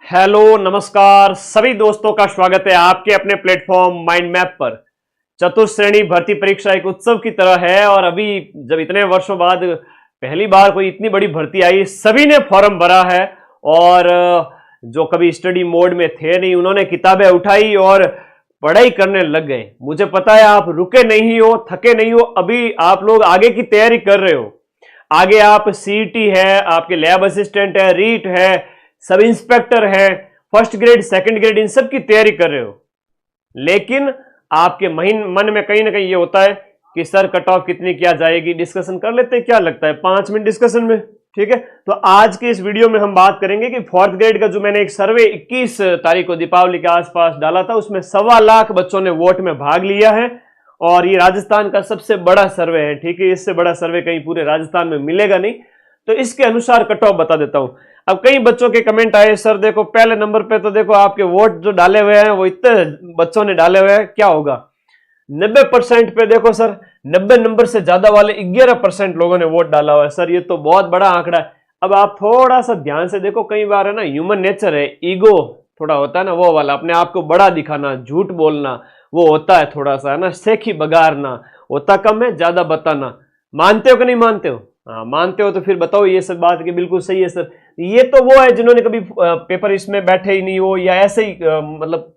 Hello नमस्कार सभी दोस्तों का स्वागत है आपके अपने प्लेटफॉर्म माइंड मैप पर। चतुश्रेणी भर्ती परीक्षा एक उत्सव की तरह है और अभी जब इतने वर्षों बाद पहली बार कोई इतनी बड़ी भर्ती आई, सभी ने फॉर्म भरा है और जो कभी स्टडी मोड में थे नहीं उन्होंने किताबें उठाई और पढ़ाई करने लग गए। मुझे पता है आप रुके नहीं हो, थके नहीं हो, अभी आप लोग आगे की तैयारी कर रहे हो। आगे आप सीईटी है, आपके लैब असिस्टेंट है, रीट है, सब इंस्पेक्टर है, फर्स्ट ग्रेड सेकंड ग्रेड, इन सब की तैयारी कर रहे हो। लेकिन आपके मन में कहीं ना कहीं ये होता है कि सर कट ऑफ कितनी क्या जाएगी, डिस्कशन कर लेते हैं, क्या लगता है 5 मिनट डिस्कशन में, ठीक है। तो आज के इस वीडियो में हम बात करेंगे कि फोर्थ ग्रेड का जो मैंने एक सर्वे 21 तारीख को दीपावली के आसपास डाला था, उसमें 1.25 लाख बच्चों ने वोट में भाग लिया है और ये राजस्थान का सबसे बड़ा सर्वे है, ठीक है। इससे बड़ा सर्वे कहीं पूरे राजस्थान में मिलेगा नहीं, तो इसके अनुसार कट ऑफ बता देता हूं। अब कई बच्चों के कमेंट आए, सर देखो पहले नंबर पे तो देखो आपके वोट जो डाले हुए हैं वो इतने बच्चों ने डाले हुए हैं, क्या होगा। 90% पे देखो सर, 90 नंबर से ज्यादा वाले 11% लोगों ने वोट डाला हुआ है। सर ये तो बहुत बड़ा आंकड़ा है। अब आप थोड़ा सा ध्यान से देखो, कई बार है ना, ह्यूमन नेचर है, ईगो थोड़ा होता है ना, वो वाला अपने आप को बड़ा दिखाना, झूठ बोलना, वो होता है थोड़ा सा, है ना, सेखी बगारना होता, कम है ज्यादा बताना। मानते हो कि नहीं मानते हो? हाँ मानते हो तो फिर बताओ ये सब बात कि बिल्कुल सही है सर। ये तो वो है जिन्होंने कभी पेपर इसमें बैठे ही नहीं हो या ऐसे ही मतलब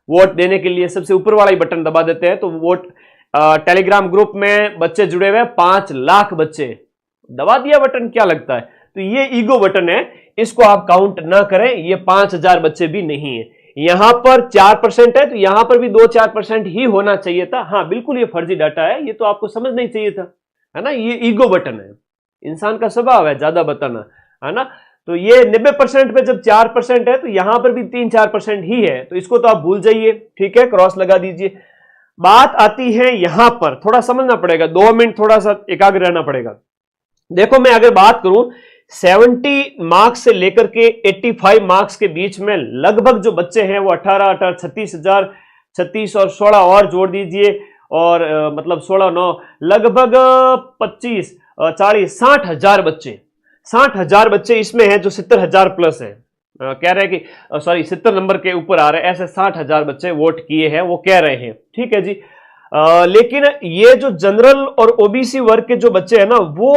वोट देने के लिए सबसे ऊपर वाला ही बटन दबा देते हैं। तो वोट टेलीग्राम ग्रुप में बच्चे जुड़े हुए हैं, 5 लाख बच्चे, दबा दिया बटन, क्या लगता है। तो ये ईगो बटन है, इसको आप काउंट ना करें, ये 5000 बच्चे भी नहीं है। यहां पर 4% है तो यहां पर भी 2-4% ही होना चाहिए था। हाँ बिल्कुल ये फर्जी डाटा है, ये तो आपको समझना ही चाहिए था, है ना। ये ईगो बटन है, इंसान का स्वभाव है ज्यादा बताना, है ना। तो ये 90% पे जब 4% है तो यहां पर भी 3-4% ही है, तो इसको तो आप भूल जाइए, ठीक है, क्रॉस लगा दीजिए। बात आती है यहां पर, थोड़ा समझना पड़ेगा, 2 मिनट थोड़ा सा एकाग्र रहना पड़ेगा। देखो मैं अगर बात करूं 70 मार्क्स से लेकर के 85 मार्क्स के बीच में लगभग जो बच्चे हैं वो 18 36,000, 36 और 16 और जोड़ दीजिए और मतलब 16-9 लगभग 25 40 60,000 बच्चे, 60,000 बच्चे इसमें हैं जो 70,000 प्लस है। कह रहे हैं कि सॉरी 70 नंबर के ऊपर आ रहे हैं, ऐसे 60,000 बच्चे वोट किए हैं, वो कह रहे हैं, ठीक है जी। लेकिन ये जो जनरल और ओबीसी वर्ग के जो बच्चे हैं ना, वो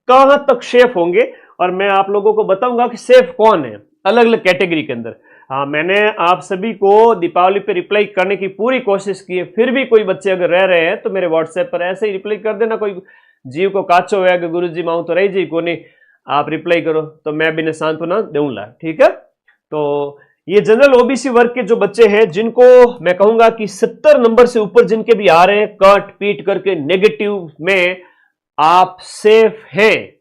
कहां तक सेफ होंगे, और मैं आप लोगों को बताऊंगा कि सेफ कौन है अलग अलग कैटेगरी के अंदर। हाँ मैंने आप सभी को दीपावली पे रिप्लाई करने की पूरी कोशिश की है, फिर भी कोई बच्चे अगर रह रहे हैं तो मेरे व्हाट्सएप पर ऐसे ही रिप्लाई कर देना। कोई जीव को काचो है कि गुरु जी माऊ तो रही जी को नहीं, आप रिप्लाई करो तो मैं भी सांत्वना दूंगा, ठीक है। तो ये जनरल ओबीसी वर्ग के जो बच्चे हैं, जिनको मैं कहूंगा कि 70 नंबर से ऊपर जिनके भी आ रहे हैं, कट पीट करके नेगेटिव में आप सेफ हैं।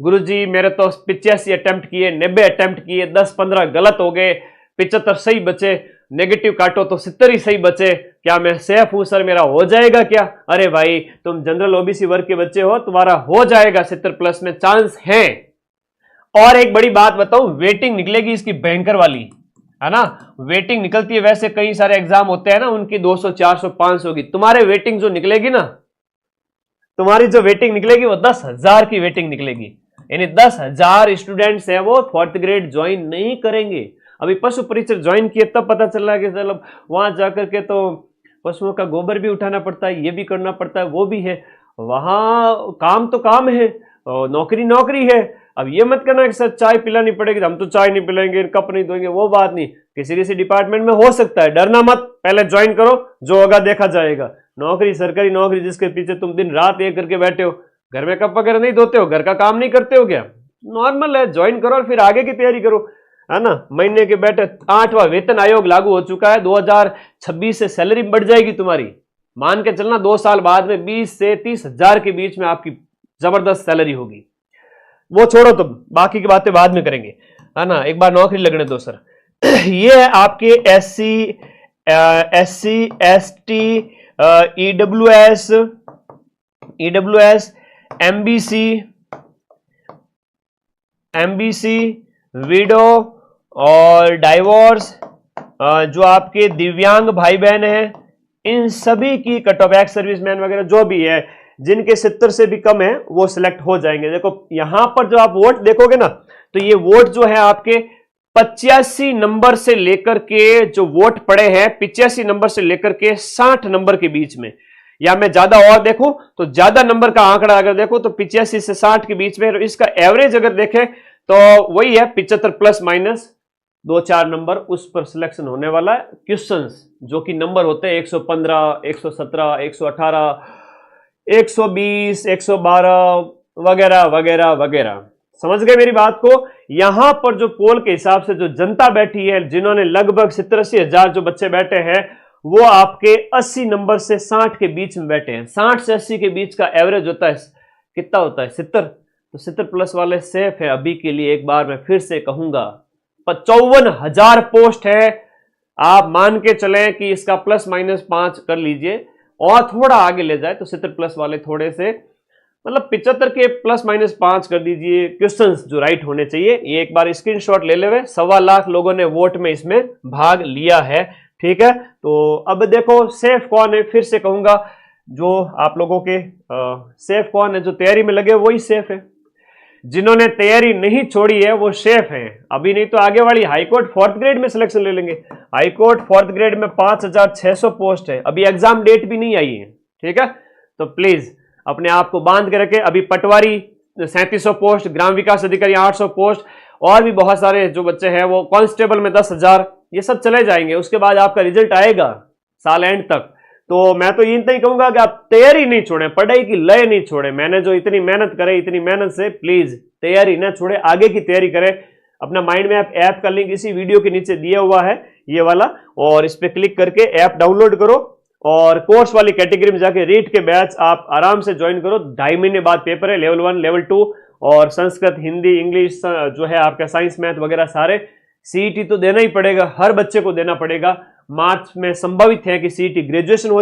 गुरुजी मेरे तो 85 अटेम्प्ट किए, 90 अटेम्प्ट किए, 10-15 गलत हो गए, 75 सही बचे, नेगेटिव काटो तो 70 ही सही बचे, क्या मैं सेफ हूं सर, मेरा हो जाएगा क्या? अरे भाई तुम जनरल ओबीसी वर्ग के बच्चे हो, तुम्हारा हो जाएगा 70 प्लस में चांस है। और एक बड़ी बात बताऊं, वेटिंग निकलेगी इसकी भयंकर वाली, है ना। वेटिंग निकलती है, वैसे कई सारे एग्जाम होते हैं ना उनकी 200 400 500 की, तुम्हारे वेटिंग जो निकलेगी ना, तुम्हारी जो वेटिंग निकलेगी वो 10,000 की वेटिंग निकलेगी। यानी 10,000 स्टूडेंट्स हैं वो फोर्थ ग्रेड ज्वाइन नहीं करेंगे। अभी पशु परिचर ज्वाइन किए तब पता चल रहा है कि चलो वहां जाकर के तो पशुओं का गोबर भी उठाना पड़ता है, ये भी करना पड़ता है, वो भी है, वहां काम तो काम है, नौकरी नौकरी है। अब ये मत करना कि सर चाय पिलानी पड़ेगी, हम तो चाय नहीं पिलाएंगे, कप नहीं धोएंगे, वो बात नहीं। किसी किसी डिपार्टमेंट में हो सकता है, डरना मत, पहले ज्वाइन करो, जो होगा देखा जाएगा। नौकरी, सरकारी नौकरी जिसके पीछे तुम दिन रात एक करके बैठे हो, घर में कप वगैरह नहीं धोते हो, घर का काम नहीं करते हो क्या? नॉर्मल है, ज्वाइन करो और फिर आगे की तैयारी करो, है ना। महीने के बैठे 8वां वेतन आयोग लागू हो चुका है, 2026 से सैलरी बढ़ जाएगी तुम्हारी, मान के चलना 2 साल बाद में 20 से 30,000 के बीच में आपकी जबरदस्त सैलरी होगी। वो छोड़ो, तुम बाकी की बातें बाद में करेंगे, है ना, एक बार नौकरी लगने दो सर। ये है आपके SC ST EWS MBC window और डाइवोर्स, जो आपके दिव्यांग भाई बहन हैं, इन सभी की कट ऑफ, एक्स सर्विसमैन वगैरह जो भी है, जिनके 70 से भी कम है वो सिलेक्ट हो जाएंगे। देखो यहां पर जो आप वोट देखोगे ना, तो ये वोट जो है आपके 85 नंबर से लेकर के जो वोट पड़े हैं 85 नंबर से लेकर के 60 नंबर के बीच में, या मैं ज्यादा और देखूं तो ज्यादा नंबर का आंकड़ा अगर देखो तो 85 से 60 के बीच में, इसका एवरेज अगर देखें तो वही है 75 प्लस माइनस 2-4 नंबर, उस पर सिलेक्शन होने वाला है। क्वेश्चंस जो कि नंबर होते हैं 115, 117, 118, 120, 112 वगैरह वगैरह वगैरह। समझ गए मेरी बात को? यहां पर जो पोल के हिसाब से जो जनता बैठी है, जिन्होंने लगभग 70-80 हजार जो बच्चे बैठे हैं, वो आपके 80 नंबर से 60 के बीच में बैठे हैं। 60 से 80 के बीच का एवरेज होता है, कितना होता है? 70। तो 70 प्लस वाले सेफ है अभी के लिए। एक बार मैं फिर से कहूंगा 55,000 पोस्ट है। आप मान के चलें कि इसका प्लस माइनस 5 कर लीजिए और थोड़ा आगे ले जाए तो 70 प्लस वाले थोड़े से, मतलब 75 के प्लस माइनस 5 कर दीजिए क्वेश्चंस जो राइट होने चाहिए। ये एक बार स्क्रीनशॉट ले लेवे। 1.25 लाख लोगों ने वोट में इसमें भाग लिया है, ठीक है। तो अब देखो सेफ कौन है, फिर से कहूंगा जो आप लोगों के सेफ कौन है, जो तैयारी में लगे वही सेफ है। जिन्होंने तैयारी नहीं छोड़ी है वो सेफ हैं। अभी नहीं तो आगे वाली हाईकोर्ट 4th ग्रेड में सिलेक्शन ले लेंगे। हाईकोर्ट 4th ग्रेड में 5,600 पोस्ट है, अभी एग्जाम डेट भी नहीं आई है, ठीक है। तो प्लीज अपने आप को बांध के रखे। अभी पटवारी 3700 पोस्ट, ग्राम विकास अधिकारी 800 पोस्ट, और भी बहुत सारे जो बच्चे हैं वो कांस्टेबल में 10,000, ये सब चले जाएंगे। उसके बाद आपका रिजल्ट आएगा साल एंड तक। तो मैं तो इतना ही कहूंगा कि आप तैयारी नहीं छोड़ें, पढ़ाई की लय नहीं छोड़ें। मैंने जो इतनी मेहनत करे, इतनी मेहनत से प्लीज तैयारी ना छोड़े, आगे की तैयारी करें। अपना माइंड मैप ऐप का लिंक इसी वीडियो के नीचे दिया हुआ है, ये वाला, और इस पर क्लिक करके ऐप डाउनलोड करो और कोर्स वाली कैटेगरी में जाके रीड के बैच आप आराम से ज्वाइन करो। 2.5 महीने बाद पेपर है, लेवल 1, लेवल 2, और संस्कृत, हिंदी, इंग्लिश जो है आपका साइंस, मैथ वगैरह सारे। सीईटी तो देना ही पड़ेगा, हर बच्चे को देना पड़ेगा। मार्च में संभावित है कि सीईटी ग्रेजुएशन हो